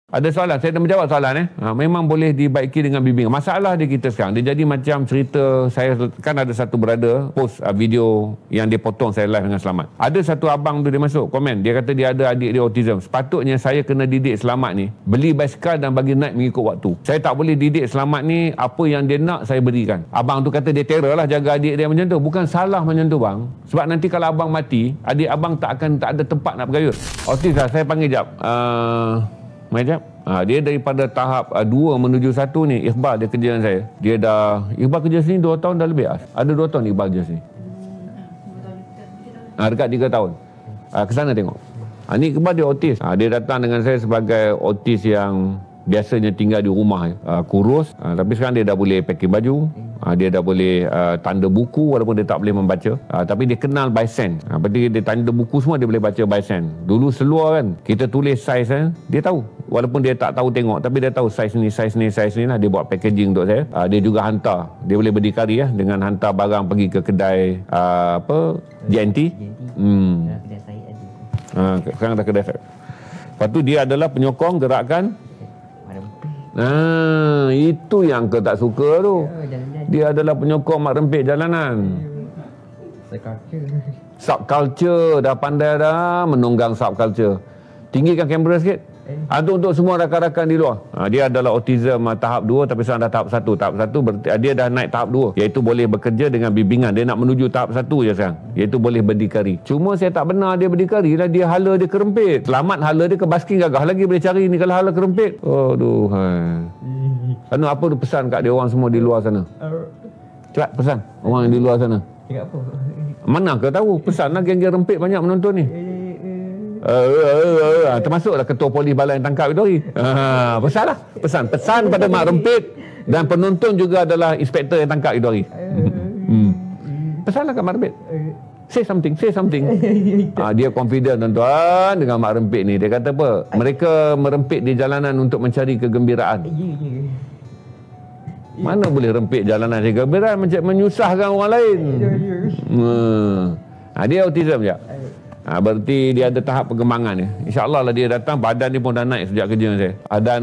Ada soalan? Saya dah menjawab soalan memang boleh dibaiki dengan bimbingan. Masalah dia kita sekarang, dia jadi macam cerita saya, kan ada satu brother post video yang dia potong saya live dengan Selamat. Ada satu abang tu dia masuk komen, dia kata dia ada adik dia autism. Sepatutnya saya kena didik Selamat ni, beli basikal dan bagi naik mengikut waktu. Saya tak boleh didik Selamat ni, apa yang dia nak saya berikan. Abang tu kata dia terror lah jaga adik dia macam tu. Bukan salah macam tu bang. Sebab nanti kalau abang mati, adik abang tak ada tempat nak bergayut. Autis lah, saya panggil jap. Macam dia daripada tahap 2 menuju 1 ni. Iqbal dia kerja dengan saya. Dia dah Iqbal kerja sini 2 tahun dah lebih. Ada 2 tahun Iqbal kerja sini. Dekat 3 tahun. Ke sana tengok. Ni Iqbal dia autis. Dia datang dengan saya sebagai autis yang biasanya tinggal di rumah, kurus, tapi sekarang dia dah boleh packing baju, dia dah boleh tanda buku walaupun dia tak boleh membaca, tapi dia kenal by sense. Berarti dia tanda buku semua dia boleh baca by sense. Dulu seluar kan, kita tulis saiz dia tahu, walaupun dia tak tahu tengok, tapi dia tahu saiz ni lah. Dia buat packaging untuk saya. Dia juga hantar, dia boleh berdikari dengan hantar barang pergi ke kedai JNT. Kedai saya ada. Sekarang dah kedai saya. Lepas tu dia adalah penyokong gerakan. Itu yang kau tak suka tu. Dia adalah penyokong mak rempit jalanan. Subculture. Dah pandai dah menunggang subculture. Tinggikan kamera sikit. Untuk semua rakan-rakan di luar. Dia adalah autism tahap 2, tapi sekarang dah tahap 1. Tahap 1 dia dah naik tahap 2, iaitu boleh bekerja dengan bimbingan. Dia nak menuju tahap 1 je sekarang, iaitu boleh berdikari. Cuma saya tak benar dia berdikari lah. Dia hala dia kerempit. Selamat hala dia ke basking gagah lagi boleh cari ni kalau hala kerempit. Aduh. Anu apa tu pesan kat dia orang semua di luar sana? Cepat pesan orang yang di luar sana. Cakap apa? Mana kau tahu? Pesan lah geng-geng rempit banyak menonton ni. Termasuklah ketua polis balai yang tangkap itu hari. Pesan pada mak rempit, dan penonton juga adalah inspektor yang tangkap itu hari. Pesanlah kat mak rempit. Say something. Dia confident tuan-tuan dengan mak rempit ni. Dia kata apa? Mereka merempit di jalanan untuk mencari kegembiraan. Mana boleh rempit jalanan cari kegembiraan, macam menyusahkan orang lain. Dia autism je. Berarti dia ada tahap perkembangan ni. InsyaAllah lah dia datang, badan dia pun dah naik sejak kerja dengan saya. Dan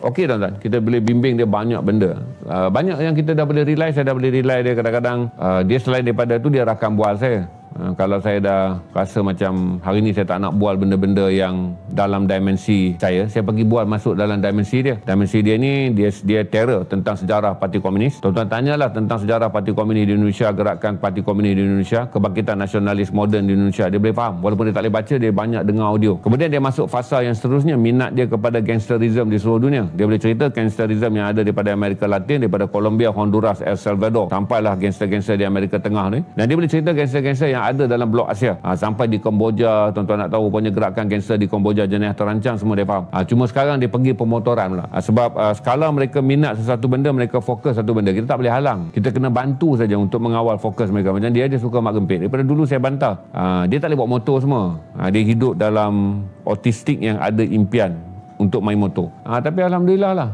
okey tuan-tuan, kita boleh bimbing dia banyak benda. Banyak yang kita dah boleh rely, saya dah boleh rely dia kadang-kadang. Dia selain daripada tu, dia rakam bual saya. Kalau saya dah rasa macam hari ni saya tak nak bual benda-benda yang dalam dimensi saya pergi bual masuk dalam dimensi dia. Dimensi dia ni, dia terror tentang sejarah Parti Komunis. Tuan-tuan tanyalah tentang sejarah Parti Komunis di Indonesia, gerakan Parti Komunis di Indonesia, kebangkitan nasionalis moden di Indonesia. Dia boleh faham. Walaupun dia tak boleh baca, dia banyak dengar audio. Kemudian dia masuk fasa yang seterusnya, minat dia kepada gangsterism di seluruh dunia. Dia boleh cerita gangsterism yang ada daripada Amerika Latin, daripada Colombia, Honduras, El Salvador, sampailah gangster-gangster di Amerika Tengah ni. Dan dia boleh cerita gangster-gangster yang ada dalam blok Asia, sampai di Kemboja. Tuan-tuan nak tahu punya gerakan gangster di Kemboja, jenayah terancam, semua dia faham. Cuma sekarang dia pergi pemotoran pula. Sebab skala mereka minat sesuatu benda, mereka fokus satu benda, kita tak boleh halang. Kita kena bantu saja untuk mengawal fokus mereka. Macam dia suka mak gempit. Daripada dulu saya bantah, dia tak boleh bawa motor semua. Dia hidup dalam autistik yang ada impian untuk main motor. Tapi Alhamdulillah lah,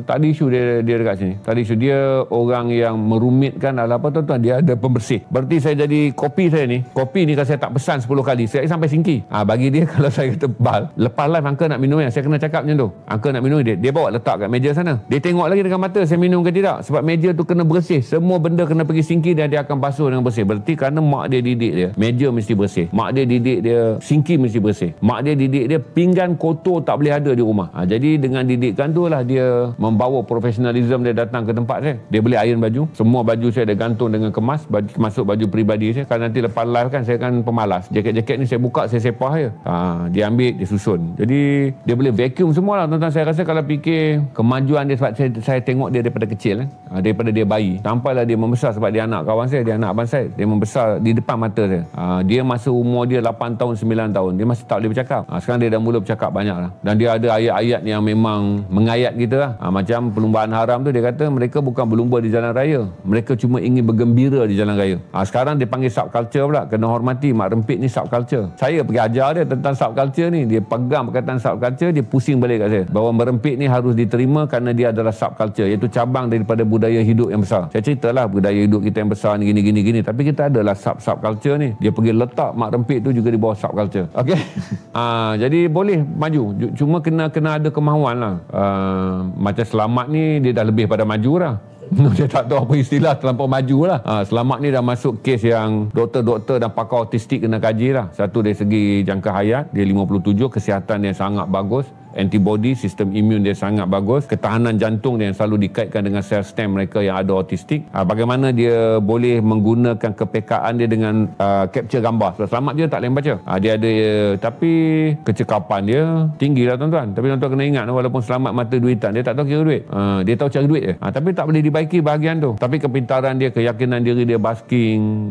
tak ada isu dia dekat sini. Tak ada isu. Dia orang yang merumitkan adalah apa tuan-tuan, dia ada pembersih. Berarti saya jadi kopi ni kalau saya tak pesan 10 kali, saya sampai singki. Bagi dia kalau saya kata bal, lepas live Uncle nak minum, saya kena cakap macam tu. Uncle nak minum, dia bawa letak kat meja sana. Dia tengok lagi dengan mata saya minum ke tidak. Sebab meja tu kena bersih. Semua benda kena pergi singki dan dia akan basuh dengan bersih. Berarti kerana mak dia didik dia, meja mesti bersih. Mak dia didik dia, singki mesti bersih. Mak dia didik dia, pinggan kotor tak boleh ada di rumah. Jadi dengan didikan tu lah dia membawa profesionalism dia datang ke tempat saya. Dia boleh iron baju. Semua baju saya dia gantung dengan kemas, masuk baju peribadi saya. Kalau nanti lepas live kan, saya kan pemalas. Jaket-jaket ni saya buka, saya sepah je. Dia ambil, dia susun. Jadi dia boleh vacuum semua lah tuan-tuan. Saya rasa kalau fikir kemajuan dia, sebab saya tengok dia daripada kecil daripada dia bayi sampailah dia membesar. Sebab dia anak kawan saya, dia anak abang saya. Dia membesar di depan mata saya. Dia masa umur dia 8 tahun, 9 tahun, dia masih tak boleh bercakap. Sekarang dia dah mula bercakap banyak lah. Dan dia ada ayat-ayat yang memang mengayat kita lah. Macam perlumbaan haram tu, dia kata mereka bukan berlumba di jalan raya, mereka cuma ingin bergembira di jalan raya. Sekarang dia panggil subculture pula. Kena hormati, mak rempit ni subculture. Saya pergi ajar dia tentang subculture ni, dia pegang perkataan subculture, dia pusing balik kat saya bahawa merempit ni harus diterima kerana dia adalah subculture, iaitu cabang daripada budaya hidup yang besar. Saya ceritalah budaya hidup kita yang besar ni gini, tapi kita adalah subculture ni. Dia pergi letak mak rempit tu juga di bawah subculture. Okey. Jadi boleh maju. Cuma kena ada kemahuan lah. Macam Selamat ni dia dah lebih pada maju lah. Dia tak tahu apa istilah terlampau maju lah. Selamat ni dah masuk kes yang doktor-doktor dan pakar autistik kena kaji lah. Satu dari segi jangka hayat, dia 57, kesihatan dia sangat bagus, antibody, sistem imun dia sangat bagus, ketahanan jantung dia yang selalu dikaitkan dengan sel stem mereka yang ada autistik. Bagaimana dia boleh menggunakan kepekaan dia dengan capture gambar. Sebab Selamat dia tak boleh baca. Dia ada, tapi kecekapan dia tinggi lah tuan-tuan. Tapi tuan-tuan kena ingat, walaupun Selamat mata duitan, dia tak tahu kira duit. Dia tahu cari duit je. Tapi tak boleh dibaiki bahagian tu. Tapi kepintaran dia, keyakinan diri dia basking,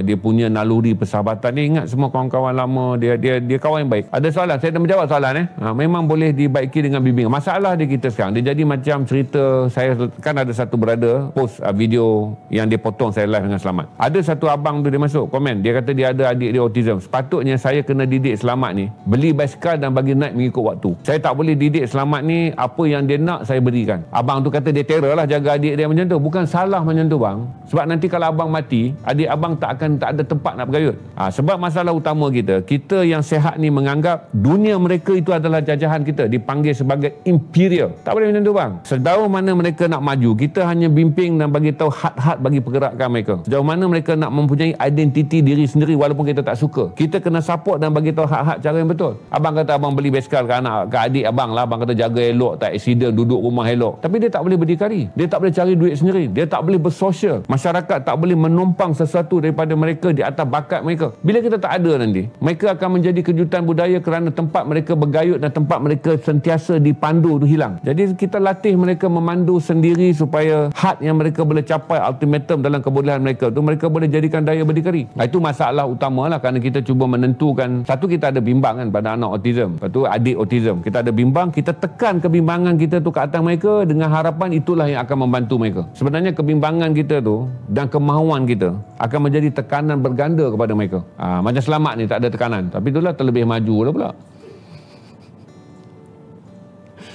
dia punya naluri persahabatan. Dia ingat semua kawan-kawan lama, dia kawan yang baik. Ada soalan? Saya dah menjawab soalan. Memang boleh dibaiki dengan bimbingan. Masalah dia kita sekarang, dia jadi macam cerita saya, kan ada satu brother post video yang dia potong saya live dengan Selamat. Ada satu abang tu dia masuk komen, dia kata dia ada adik dia autism. Sepatutnya saya kena didik Selamat ni beli basikal dan bagi naik mengikut waktu. Saya tak boleh didik Selamat ni apa yang dia nak saya berikan. Abang tu kata dia terror lah jaga adik dia macam tu. Bukan salah macam tu bang, sebab nanti kalau abang mati, adik abang tak ada tempat nak bergayut. Sebab masalah utama kita yang sihat ni menganggap dunia mereka itu adalah jajahan kita, dipanggil sebagai imperial. Tak boleh macam tu bang. Sejauh mana mereka nak maju, kita hanya bimbing dan bagi tahu had-had bagi pergerakan mereka. Sejauh mana mereka nak mempunyai identiti diri sendiri walaupun kita tak suka, kita kena support dan bagi tahu had-had cara yang betul. Abang kata abang beli basikal ke adik abang lah, abang kata jaga elok, tak accident, duduk rumah elok. Tapi dia tak boleh berdikari, dia tak boleh cari duit sendiri, dia tak boleh bersosial. Masyarakat tak boleh menumpang sesuatu daripada mereka di atas bakat mereka. Bila kita tak ada nanti, mereka akan menjadi kejutan budaya kerana tempat mereka bergayut dan tempat mereka sentiasa dipandu tu hilang. Jadi kita latih mereka memandu sendiri supaya had yang mereka boleh capai, ultimatum dalam kebolehan mereka tu, mereka boleh jadikan daya berdikari. Itu masalah utama lah, kerana kita cuba menentukan. Satu, kita ada bimbang kan pada anak autism, lepas tu adik autism, kita ada bimbang, kita tekan kebimbangan kita tu ke atas mereka dengan harapan itulah yang akan membantu mereka. Sebenarnya kebimbangan kita tu dan kemahuan kita akan menjadi tekanan berganda kepada mereka. Macam Selamat ni tak ada tekanan, tapi itulah terlebih maju lah pula.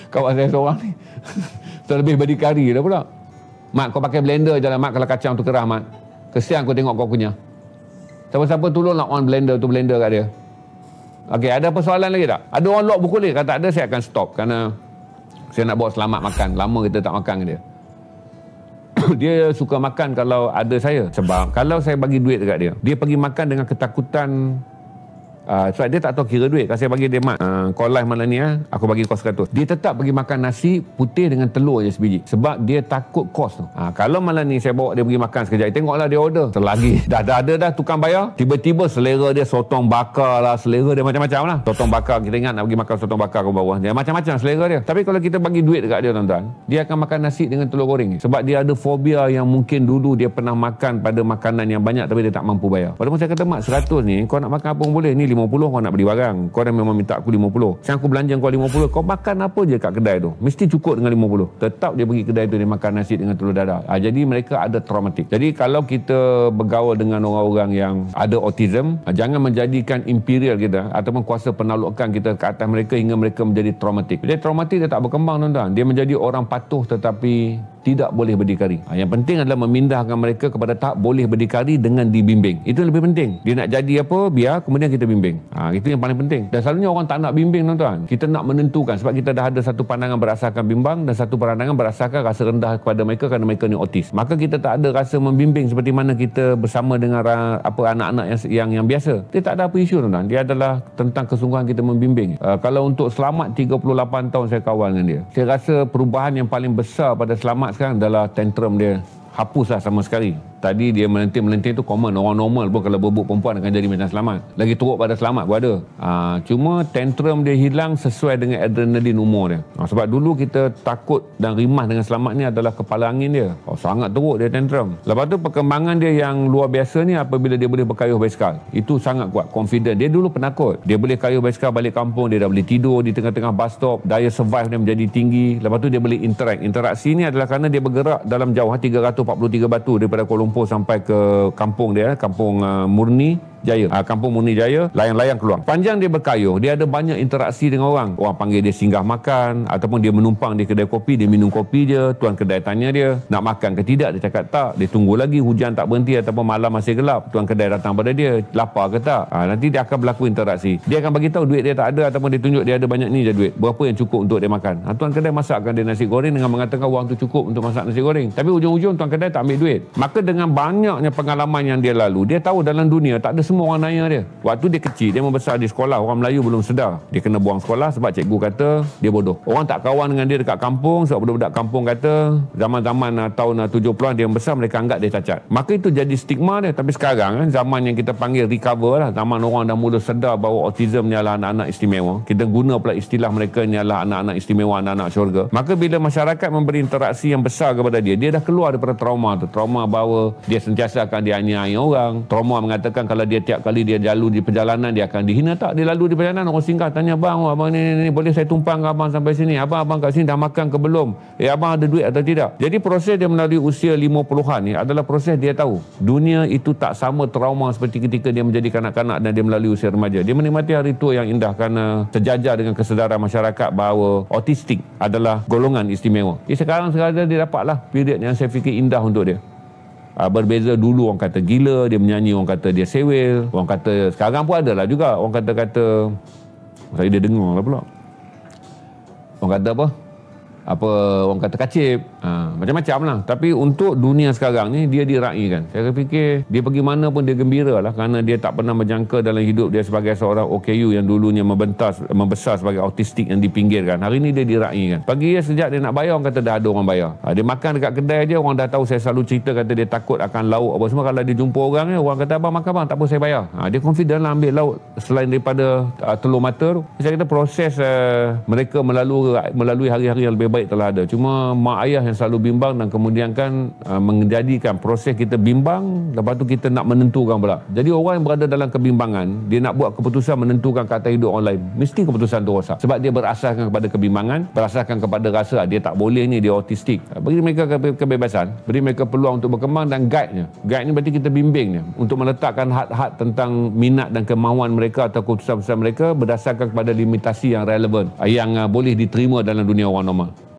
Kawan saya seorang ni terlebih berdikari dah pula. Mat, kau pakai blender je lah Mat, kalau kacang tu kerah Mat. Kesian kau tengok kau punya. Siapa-siapa tolong nak on blender tu, blender kat dia. Okey, ada apa soalan lagi tak? Ada orang lock buku ni? Kalau tak ada, saya akan stop. Kerana saya nak bawa Selamat makan. Lama kita tak makan dengan dia. Dia suka makan kalau ada saya. Sebab kalau saya bagi duit dekat dia, dia pergi makan dengan ketakutan. Sebab dia tak tahu kira duit. Kalau saya bagi dia, Mat, kau live malam ni aku bagi kau 100, dia tetap pergi makan nasi putih dengan telur je sebiji. Sebab dia takut kos tu. Kalau malam ni saya bawa dia pergi makan sekejap, tengoklah dia order selagi dah ada dah tukang bayar, tiba-tiba selera dia sotong bakar lah, selera dia macam-macam lah. Sotong bakar, kita ingat nak pergi makan sotong bakar ke bawah, dia macam-macam selera dia. Tapi kalau kita bagi duit dekat dia tuan-tuan, dia akan makan nasi dengan telur goreng. Sebab dia ada fobia yang mungkin dulu dia pernah makan pada makanan yang banyak tapi dia tak mampu bayar. Walaupun saya kata, Mat, 100 ni kau nak makan apa pun boleh, ni 50 kau nak beli barang, kau dah memang minta aku 50, sekarang aku belanja kau 50, kau makan apa je kat kedai tu, mesti cukup dengan 50. Tetap dia pergi kedai tu, dia makan nasi dengan telur dadah. Jadi mereka ada traumatik. Jadi kalau kita bergaul dengan orang-orang yang ada autism, jangan menjadikan imperial kita ataupun kuasa penaklukan kita ke atas mereka hingga mereka menjadi traumatik. Dia traumatik, dia tak berkembang tuan-tuan. Dia menjadi orang patuh tetapi tidak boleh berdikari. Yang penting adalah memindahkan mereka kepada tahap boleh berdikari dengan dibimbing. Itu yang lebih penting. Dia nak jadi apa, biar kemudian kita bimbing. Itu yang paling penting. Dan selalunya orang tak nak bimbing tuan-tuan. Kita nak menentukan sebab kita dah ada satu pandangan berdasarkan bimbang dan satu pandangan berdasarkan rasa rendah kepada mereka kerana mereka ni autis. Maka kita tak ada rasa membimbing seperti mana kita bersama dengan anak-anak yang biasa. Dia tak ada apa isu tuan-tuan. Dia adalah tentang kesungguhan kita membimbing. Kalau untuk Selamat 38 tahun saya kawan dengan dia, saya rasa perubahan yang paling besar pada Selamat sekarang adalah tantrum dia hapuslah sama sekali. Tadi dia melenting-melenting tu common. Orang normal pun kalau berebut perempuan akan jadi macam Selamat. Lagi teruk pada Selamat pun ada. Cuma tantrum dia hilang sesuai dengan adrenalin umur dia. Sebab dulu kita takut dan rimah dengan Selamat ni adalah kepala angin dia. Sangat teruk dia tantrum. Lepas tu perkembangan dia yang luar biasa ni apabila dia boleh berkayuh basikal. Itu sangat kuat, confident. Dia dulu penakut. Dia boleh kayuh basikal balik kampung, dia dah boleh tidur di tengah-tengah bus stop, daya survive dia menjadi tinggi. Lepas tu dia boleh interaksi ni adalah kerana dia bergerak dalam jauh 343 batu daripada Kuala Lumpur sampai ke kampung dia, kampung Murni Jaya. Kampung Murni Jaya, layang-layang keluar. Panjang dia berkayuh, dia ada banyak interaksi dengan orang. Orang panggil dia singgah makan, ataupun dia menumpang di kedai kopi, dia minum kopi je, tuan kedai tanya dia, nak makan ke tidak? Dia cakap tak. Dia tunggu lagi, hujan tak berhenti ataupun malam masih gelap. Tuan kedai datang pada dia, lapar ke tak? Nanti dia akan berlaku interaksi. Dia akan bagi tahu duit dia tak ada, ataupun dia tunjuk dia ada banyak ni je duit. Berapa yang cukup untuk dia makan? Tuan kedai masakkan dia nasi goreng dengan mengatakan wang tu cukup untuk masak nasi goreng. Tapi ujung-ujung tuan kedai tak ambil duit. Maka dengan banyaknya pengalaman yang dia lalu, dia tahu dalam dunia tak ada semua orang naya dia. Waktu dia kecil, dia membesar di sekolah, orang Melayu belum sedar dia kena buang sekolah sebab cikgu kata dia bodoh. Orang tak kawan dengan dia dekat kampung sebab budak-budak kampung kata zaman-zaman tahun 70-an dia besar, mereka anggap dia cacat. Maka itu jadi stigma dia. Tapi sekarang zaman yang kita panggil recover lah, zaman orang dah mula sedar bahawa autism ni adalah anak-anak istimewa. Kita guna pula istilah mereka ni adalah anak-anak istimewa, anak-anak syurga. Maka bila masyarakat memberi interaksi yang besar kepada dia, dia dah keluar daripada trauma tu. Trauma bahawa dia sentiasa akan dianiaya orang. Trauma mengatakan kalau dia tiap kali dia lalu di perjalanan dia akan dihina. Tak, dia lalu di perjalanan orang singgah tanya, abang ni boleh saya tumpang ke abang sampai sini? Abang kat sini dah makan ke belum? Abang ada duit atau tidak? Jadi proses dia melalui usia 50-an ni adalah proses dia tahu dunia itu tak sama trauma seperti ketika dia menjadi kanak-kanak dan dia melalui usia remaja. Dia menikmati hari tua yang indah kerana terjajar dengan kesedaran masyarakat bahawa autistik adalah golongan istimewa. Sekarang dia dapatlah period yang saya fikir indah untuk dia. Berbeza dulu orang kata gila, dia menyanyi orang kata dia sewel, orang kata sekarang pun ada lah juga orang kata saya dia dengar lah pula orang kata orang kata kacip, macam-macam lah. Tapi untuk dunia sekarang ni dia diraikan. Saya fikir dia pergi mana pun dia gembira lah, kerana dia tak pernah menjangka dalam hidup dia sebagai seorang OKU yang dulunya membesar sebagai autistik yang dipinggirkan. Hari ni dia diraikan. Pagi dia sejak dia nak bayar, orang kata dah ada orang bayar. Dia makan dekat kedai dia, orang dah tahu. Saya selalu cerita kata dia takut akan lauk apa semua. Kalau dia jumpa orang ni, orang kata abang makan bang, tak apa saya bayar. Dia confident lah ambil lauk selain daripada telur mata tu. Saya kata proses mereka melalui hari-hari yang lebih baik telah ada. Cuma mak ayah yang selalu bimbang dan kemudian kan menjadikan proses kita bimbang, lepas tu kita nak menentukan pula. Jadi orang yang berada dalam kebimbangan, dia nak buat keputusan menentukan kata hidup orang lain, mesti keputusan tu rosak. Sebab dia berasaskan kepada kebimbangan, berasaskan kepada rasa dia tak boleh ni, dia autistik. Beri mereka kebebasan, beri mereka peluang untuk berkembang dan guide-nya. Guide ni berarti kita bimbingnya untuk meletakkan had-had tentang minat dan kemahuan mereka atau keputusan-keputusan mereka berdasarkan kepada limitasi yang relevan, yang boleh diterima dalam dunia orang normal.